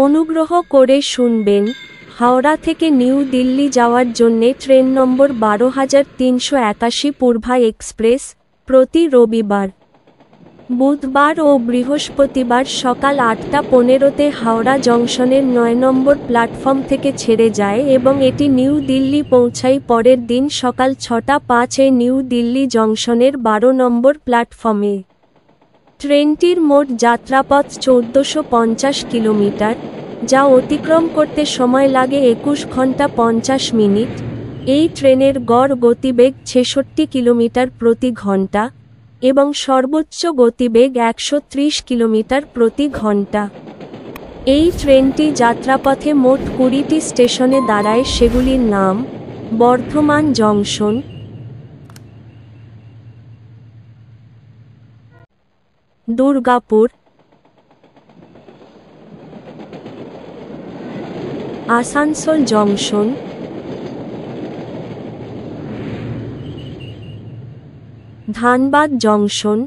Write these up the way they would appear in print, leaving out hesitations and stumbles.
অনুগ্রহ করে শুনবেন, হাওড়া থেকে নিউ দিল্লি যাওয়ার জন্যে ট্রেন নম্বর ১২৩৮১ পূর্বা এক্সপ্রেস, প্রতি রবিবার, বুধবার ও বৃহস্পতিবার সকাল ৮টা ১৫-তে হাওড়া জংশনের ৯ নম্বর প্ল্যাটফর্ম থেকে ছেড়ে যায় এবং এটি নিউ দিল্লি পৌঁছায় পরের দিন সকাল ৬টা ৫-এ নিউ দিল্লি জংশনের ১২ নম্বর প্ল্যাটফর্মে। ট্রেনটির মোট যাত্রাপথ ১৪৫০ কিলোমিটার, যা অতিক্রম করতে সময় লাগে ২১ ঘন্টা ৫০ মিনিট। এই ট্রেনের গড় গতিবেগ ৬৬ কিলোমিটার প্রতি ঘন্টা এবং সর্বোচ্চ গতিবেগ ১৩০ কিলোমিটার প্রতি ঘন্টা। এই ট্রেনটি যাত্রাপথে মোট ২০টি স্টেশনে দাঁড়ায়, সেগুলির নাম: Bardhaman Junction, Durgapur, Asansol Junction, Dhanbad Junction,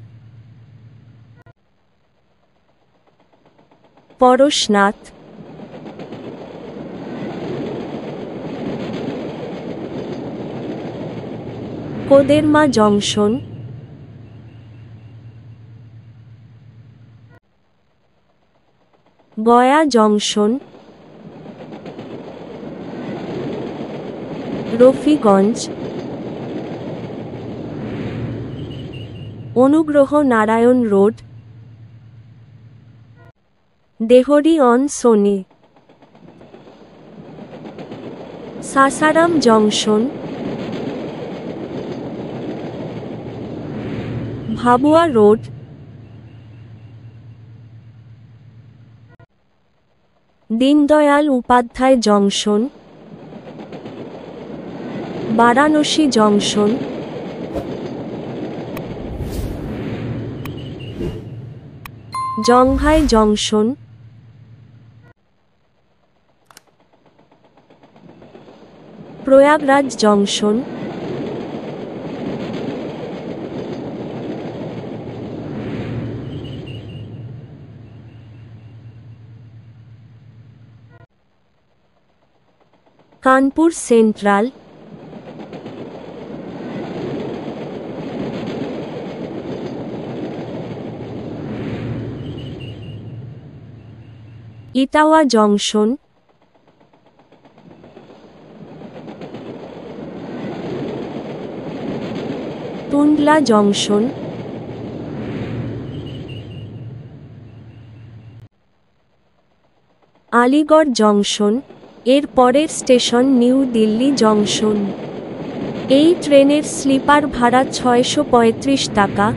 Parasnath, Koderma Junction, Gaya Junction, Rafiganj, Anugrah Narayan Road, Dehri on Sone, Sasaram Junction, Bhabua Road, Deendayal Upadhyay Junction, Varanasi Junction, Janghai Junction, Prayagraj Junction, Kanpur Central, Etawah Junction, Tundla Junction, Aligarh Junction. এর পরের স্টেশন নিউ দিল্লি জংশন। এই ট্রেনের স্লিপার ভাড়া ৬৩৫ টাকা,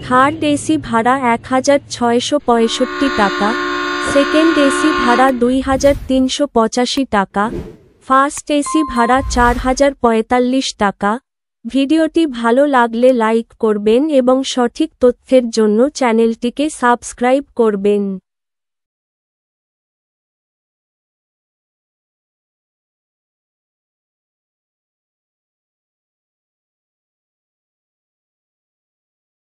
থার্ড এসি ভাড়া ১৬৬৫ টাকা, সেকেন্ড এসি ভাড়া ২৩৮৫ টাকা, ফার্স্ট এসি ভাড়া ৪০৪৫ টাকা। ভিডিওটি ভালো লাগলে লাইক করবেন এবং সঠিক তথ্যের জন্য চ্যানেলটিকে সাবস্ক্রাইব করবেন।